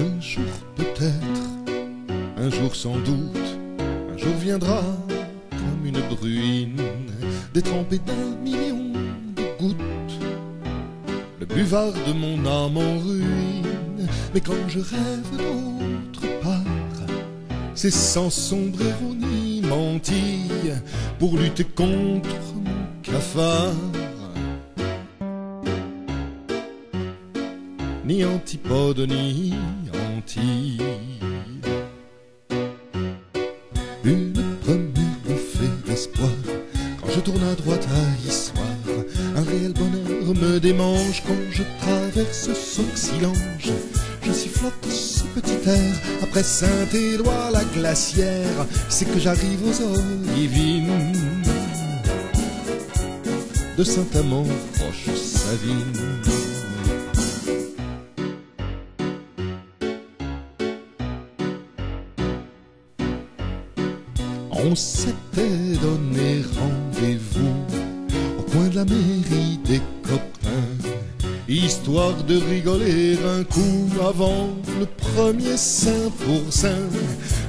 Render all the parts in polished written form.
Un jour peut-être, un jour sans doute, un jour viendra comme une bruine, détrempée d'un million de gouttes, le buvard de mon âme en ruine. Mais quand je rêve d'autre part, c'est sans sombrer ni mentir, pour lutter contre mon cafard. Ni antipode ni anti. Une première bouffée d'espoir, quand je tourne à droite à histoire. Un réel bonheur me démange quand je traverse Sauxillange. Je sifflote ce petit air après Saint-Éloi la glacière. C'est que j'arrive aux Olivines de Saint-Amand, Roche-Savine. On s'était donné rendez-vous au coin de la mairie des copains, histoire de rigoler un coup avant le premier Saint-Pourçain.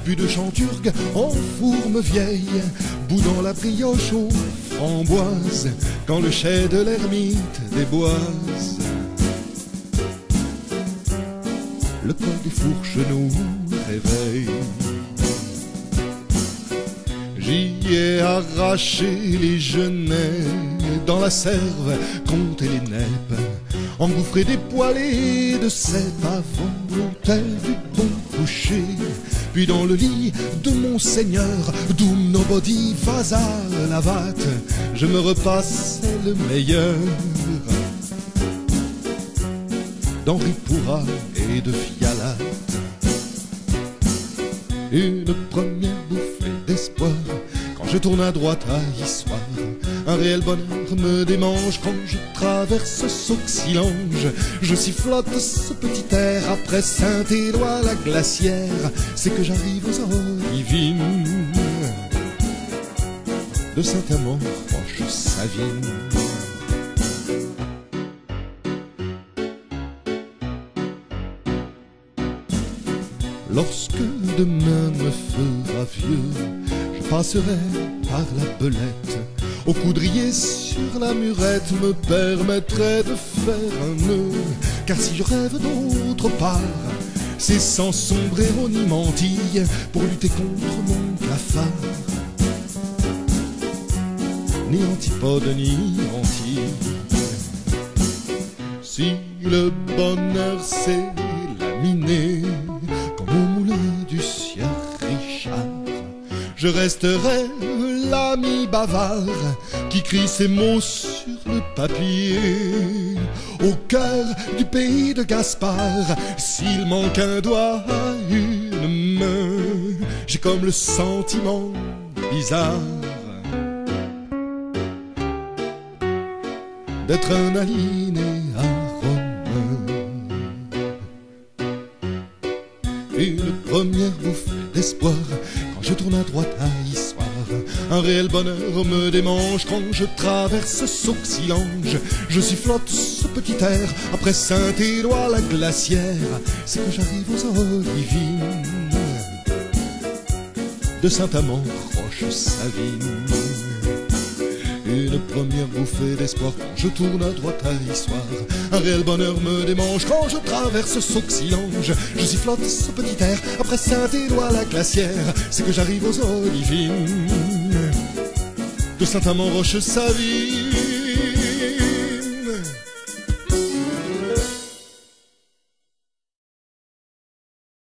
Puis de Chanturgue en fourme vieille, boudant la brioche aux framboises, quand le chai de l'ermite déboise. Le col des Fourches nous réveille. J'y ai arraché les genêts, dans la serve compter les neppes, engouffré des poêlées de cèpe avant l'hôtel du bon coucher. Puis dans le lit de mon seigneur, Doom Nobody Vaza Navate, je me repassais le meilleur d'Henri Pourra et de Fialat. Une première bouffée d'espoir quand je tourne à droite à Issoire. Un réel bonheur me démange quand je traverse Sauxillange. Je sifflote ce petit air après Saint-Éloi la glacière. C'est que j'arrive aux Olivines de Saint-Amand, Roche-Savine. Lorsque demain me fera vieux, je passerai par la Belette. Au coudrier sur la murette me permettrait de faire un nœud. Car si je rêve d'autre part, c'est sans sombrer ni mentir, pour lutter contre mon cafard. Ni antipode ni anti. Si le bonheur c'est laminé comme au moulin du sieur Richard, je resterai l'ami bavard qui crie ses mots sur le papier. Au cœur du pays de Gaspard, s'il manque un doigt à une main, j'ai comme le sentiment bizarre d'être un alinéa romain. Une première bouffée d'espoir quand je tourne à droite à Issoire. Un réel bonheur me démange quand je traverse Sauxillange. Je sifflote ce petit air après Saint-Éloi la glacière. C'est que j'arrive aux Olivines de Saint-Amand, Roche-Savine. Une première bouffée d'espoir quand je tourne à droite à Issoire. Un réel bonheur me démange quand je traverse Sauxillange. Je sifflote ce petit air après Saint-Éloi la glacière. C'est que j'arrive aux Olivines de Saint-Amand, Roche-Savine.